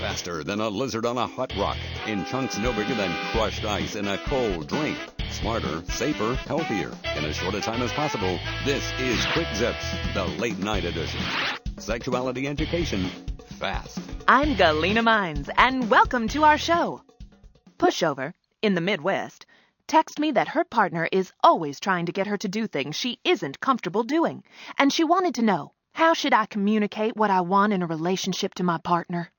Faster than a lizard on a hot rock, in chunks no bigger than crushed ice in a cold drink. Smarter, safer, healthier, in as short a time as possible. This is Quick Zips, the late night edition. Sexuality education, fast. I'm Galena Mines, and welcome to our show. Pushover, in the Midwest, texted me that her partner is always trying to get her to do things she isn't comfortable doing, and she wanted to know, how should I communicate what I want in a relationship to my partner?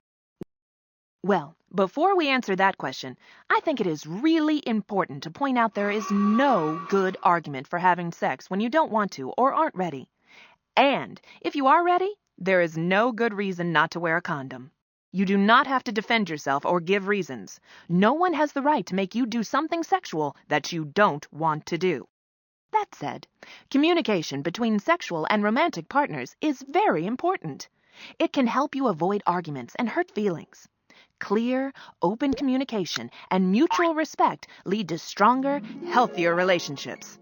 Well, before we answer that question, I think it is really important to point out there is no good argument for having sex when you don't want to or aren't ready. And if you are ready, there is no good reason not to wear a condom. You do not have to defend yourself or give reasons. No one has the right to make you do something sexual that you don't want to do. That said, communication between sexual and romantic partners is very important. It can help you avoid arguments and hurt feelings. Clear, open communication and mutual respect lead to stronger, healthier relationships.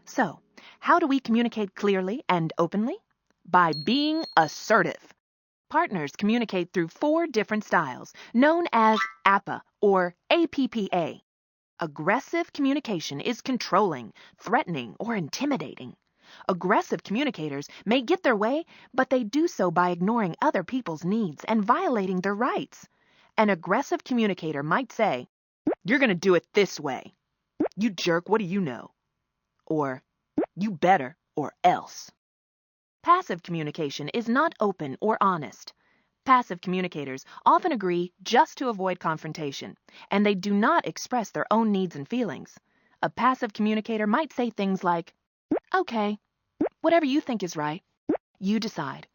So, how do we communicate clearly and openly? By being assertive. Partners communicate through 4 different styles, known as APPA or APPA. Aggressive communication is controlling, threatening, or intimidating. Aggressive communicators may get their way, but they do so by ignoring other people's needs and violating their rights. An aggressive communicator might say, "You're going to do it this way." "You jerk, what do you know?" Or, "You better or else." Passive communication is not open or honest. Passive communicators often agree just to avoid confrontation, and they do not express their own needs and feelings. A passive communicator might say things like, "Okay, whatever you think is right, you decide."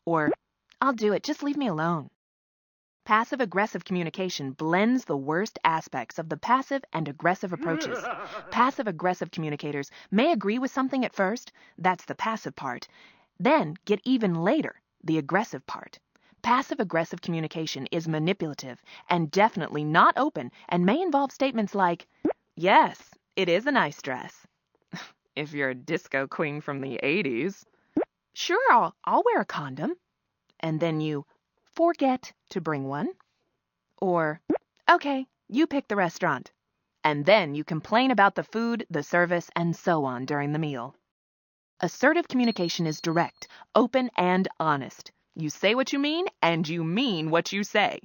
Or, "I'll do it, just leave me alone." Passive-aggressive communication blends the worst aspects of the passive and aggressive approaches. Passive-aggressive communicators may agree with something at first, that's the passive part, then get even later, the aggressive part. Passive-aggressive communication is manipulative and definitely not open and may involve statements like, "Yes, it is a nice dress." If you're a disco queen from the 80s. "Sure, I'll wear a condom." And then you forget to bring one. Or, "Okay, you pick the restaurant." And then you complain about the food, the service, and so on during the meal. Assertive communication is direct, open, and honest. You say what you mean, and you mean what you say.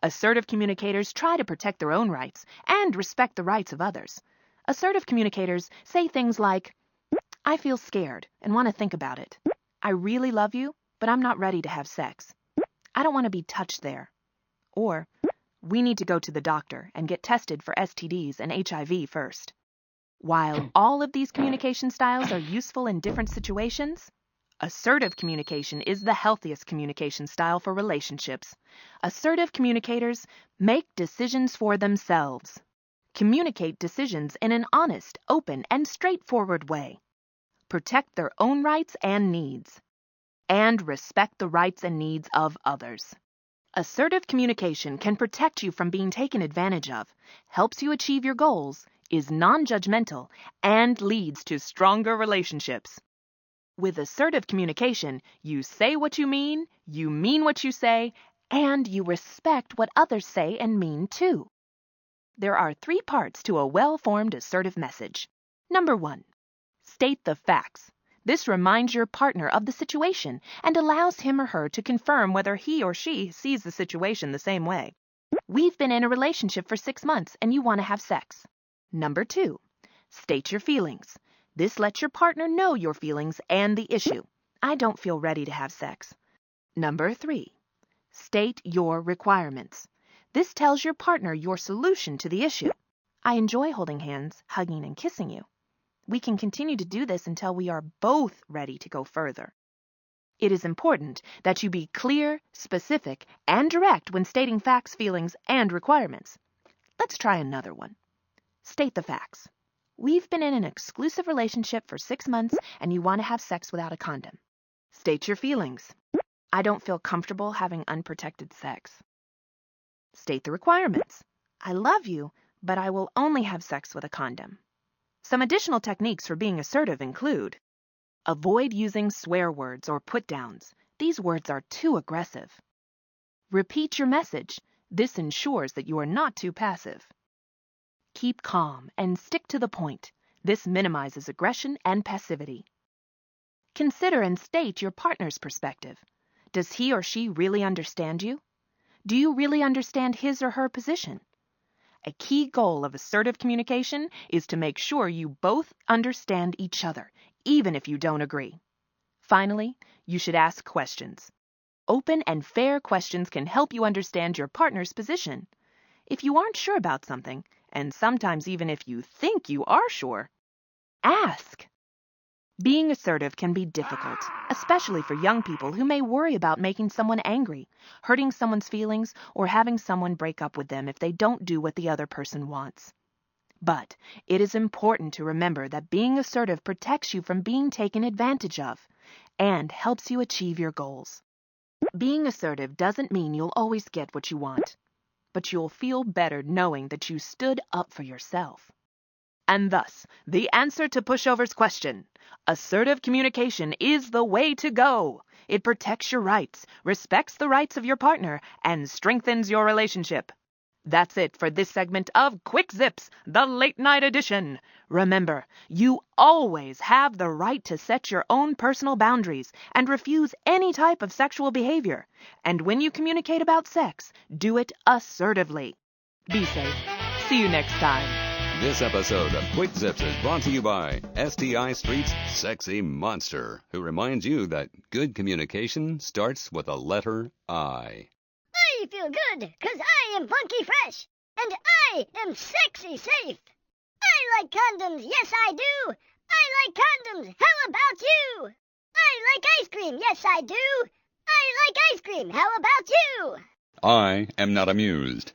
Assertive communicators try to protect their own rights and respect the rights of others. Assertive communicators say things like, "I feel scared and want to think about it. I really love you, but I'm not ready to have sex. I don't want to be touched there." Or, "We need to go to the doctor and get tested for STDs and HIV first." While all of these communication styles are useful in different situations, assertive communication is the healthiest communication style for relationships. Assertive communicators make decisions for themselves. Communicate decisions in an honest, open, and straightforward way. Protect their own rights and needs. And respect the rights and needs of others. Assertive communication can protect you from being taken advantage of, helps you achieve your goals, is non-judgmental, and leads to stronger relationships. With assertive communication, you say what you mean what you say, and you respect what others say and mean too. There are 3 parts to a well-formed assertive message. Number 1, state the facts. This reminds your partner of the situation and allows him or her to confirm whether he or she sees the situation the same way. "We've been in a relationship for 6 months and you want to have sex." Number 2, state your feelings. This lets your partner know your feelings and the issue. "I don't feel ready to have sex." Number 3, state your requirements. This tells your partner your solution to the issue. "I enjoy holding hands, hugging, and kissing you. We can continue to do this until we are both ready to go further." It is important that you be clear, specific, and direct when stating facts, feelings, and requirements. Let's try another one. State the facts. "We've been in an exclusive relationship for 6 months and you want to have sex without a condom." State your feelings. "I don't feel comfortable having unprotected sex." State the requirements. "I love you, but I will only have sex with a condom." Some additional techniques for being assertive include: avoid using swear words or put-downs. These words are too aggressive. Repeat your message. This ensures that you are not too passive. Keep calm and stick to the point. This minimizes aggression and passivity. Consider and state your partner's perspective. Does he or she really understand you? Do you really understand his or her position? A key goal of assertive communication is to make sure you both understand each other, even if you don't agree. Finally, you should ask questions. Open and fair questions can help you understand your partner's position. If you aren't sure about something, and sometimes even if you think you are sure, ask. Being assertive can be difficult, especially for young people who may worry about making someone angry, hurting someone's feelings, or having someone break up with them if they don't do what the other person wants. But it is important to remember that being assertive protects you from being taken advantage of and helps you achieve your goals. Being assertive doesn't mean you'll always get what you want, but you'll feel better knowing that you stood up for yourself. And thus, the answer to Pushover's question: assertive communication is the way to go. It protects your rights, respects the rights of your partner, and strengthens your relationship. That's it for this segment of Quick Zips, the late night edition. Remember, you always have the right to set your own personal boundaries and refuse any type of sexual behavior. And when you communicate about sex, do it assertively. Be safe. See you next time. This episode of Quick Zips is brought to you by STI Street's Sexy Monster, who reminds you that good communication starts with a letter I. I feel good, 'cause I am funky fresh, and I am sexy safe. I like condoms, yes I do. I like condoms, how about you? I like ice cream, yes I do. I like ice cream, how about you? I am not amused.